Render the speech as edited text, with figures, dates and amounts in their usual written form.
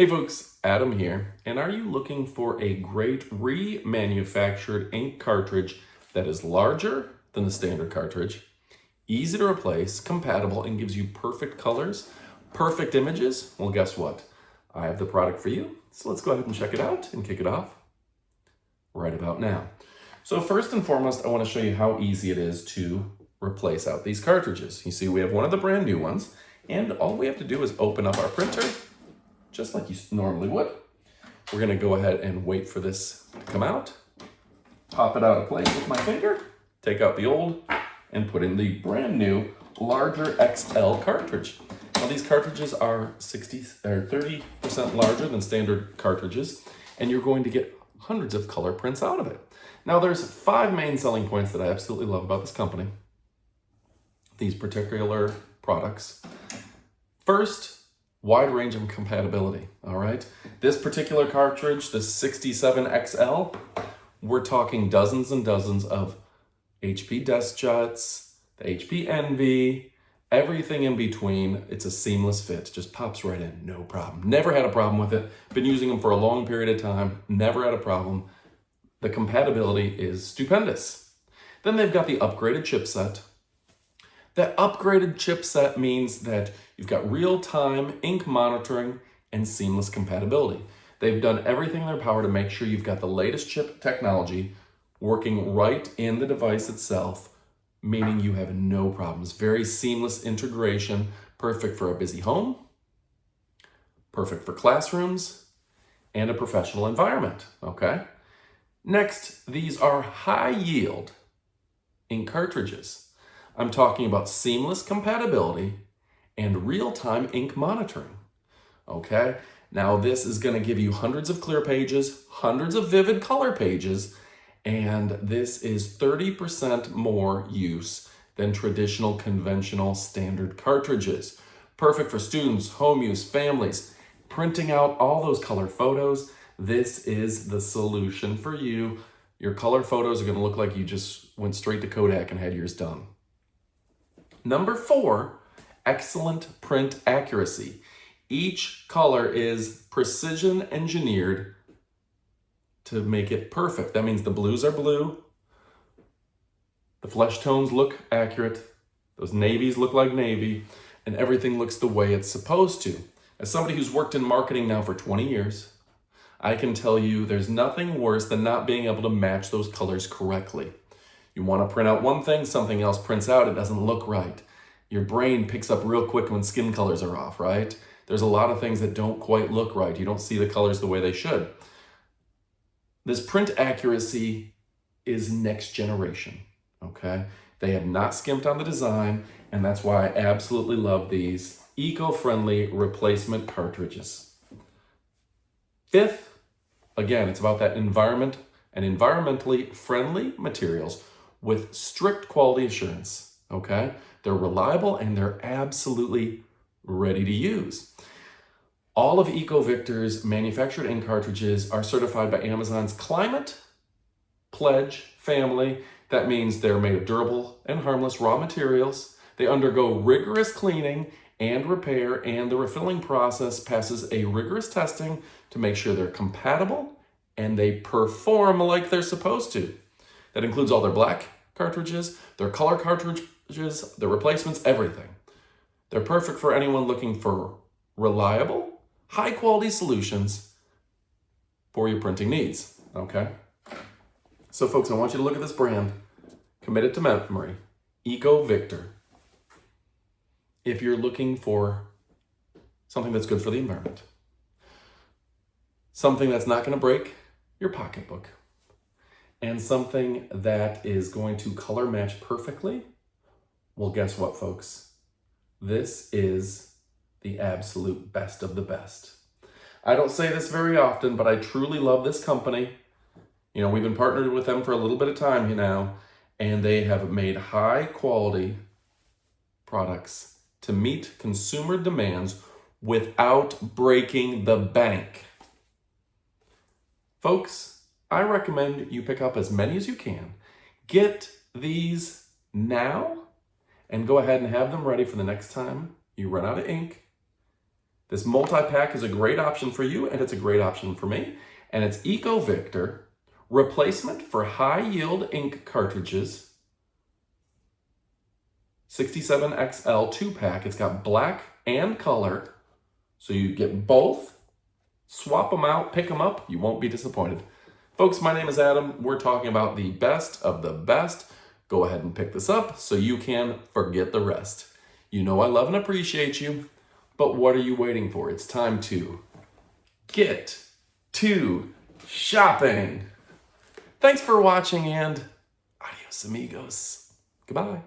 Hey folks, Adam here, and are you looking for a great remanufactured ink cartridge that is larger than the standard cartridge, easy to replace, compatible, and gives you perfect colors, perfect images? Well, guess what? I have the product for you, so let's go ahead and check it out and kick it off right about now. So first and foremost, I want to show you how easy it is to replace out these cartridges. You see, we have one of the brand new ones, and all we have to do is open up our printer just like you normally would. We're gonna go ahead and wait for this to come out. Pop it out of place with my finger, take out the old, and put in the brand new, larger XL cartridge. Now these cartridges are 30% larger than standard cartridges, and you're going to get hundreds of color prints out of it. Now there's 5 main selling points that I absolutely love about this company, these particular products. First, wide range of compatibility, all right? This particular cartridge, the 67XL, we're talking dozens and dozens of HP DeskJets, the HP Envy, everything in between. It's a seamless fit, just pops right in, no problem. Never had a problem with it. Been using them for a long period of time, never had a problem. The compatibility is stupendous. Then they've got the upgraded chipset. That upgraded chipset means that you've got real-time ink monitoring and seamless compatibility. They've done everything in their power to make sure you've got the latest chip technology working right in the device itself, meaning you have no problems. Very seamless integration, perfect for a busy home, perfect for classrooms, and a professional environment, okay? Next, these are high-yield ink cartridges. I'm talking about seamless compatibility and real-time ink monitoring, okay? Now this is gonna give you hundreds of clear pages, hundreds of vivid color pages, and this is 30% more use than traditional conventional standard cartridges. Perfect for students, home use, families, printing out all those color photos. This is the solution for you. Your color photos are gonna look like you just went straight to Kodak and had yours done. Number 4, excellent print accuracy. Each color is precision engineered to make it perfect. That means the blues are blue, the flesh tones look accurate, those navies look like navy, and everything looks the way it's supposed to. As somebody who's worked in marketing now for 20 years, I can tell you there's nothing worse than not being able to match those colors correctly. You want to print out one thing, something else prints out, it doesn't look right. Your brain picks up real quick when skin colors are off, right? There's a lot of things that don't quite look right. You don't see the colors the way they should. This print accuracy is next generation, okay? They have not skimped on the design, and that's why I absolutely love these eco-friendly replacement cartridges. 5th, again, it's about that environment and environmentally friendly materials with strict quality assurance, okay? They're reliable and they're absolutely ready to use. All of EcoVictor's manufactured ink cartridges are certified by Amazon's Climate Pledge family. That means they're made of durable and harmless raw materials. They undergo rigorous cleaning and repair, and the refilling process passes a rigorous testing to make sure they're compatible and they perform like they're supposed to. That includes all their black cartridges, their color cartridges, their replacements, everything. They're perfect for anyone looking for reliable, high-quality solutions for your printing needs, okay? So folks, I want you to look at this brand, committed to memory, EcoVictor. If you're looking for something that's good for the environment, something that's not going to break your pocketbook, and something that is going to color match perfectly, well, guess what, folks? This is the absolute best of the best. I don't say this very often, but I truly love this company. You know, we've been partnered with them for a little bit of time now, and they have made high quality products to meet consumer demands without breaking the bank. Folks, I recommend you pick up as many as you can. Get these now and go ahead and have them ready for the next time you run out of ink This multi-pack is a great option for you, and it's a great option for me. And it's EcoVictor, replacement for high-yield ink cartridges, 67XL 2-pack. It's got black and color, so you get both. Swap them out, pick them up, you won't be disappointed. Folks, my name is Adam. We're talking about the best of the best. Go ahead and pick this up so you can forget the rest. You know I love and appreciate you, but what are you waiting for? It's time to get to shopping. Thanks for watching, and adios amigos. Goodbye.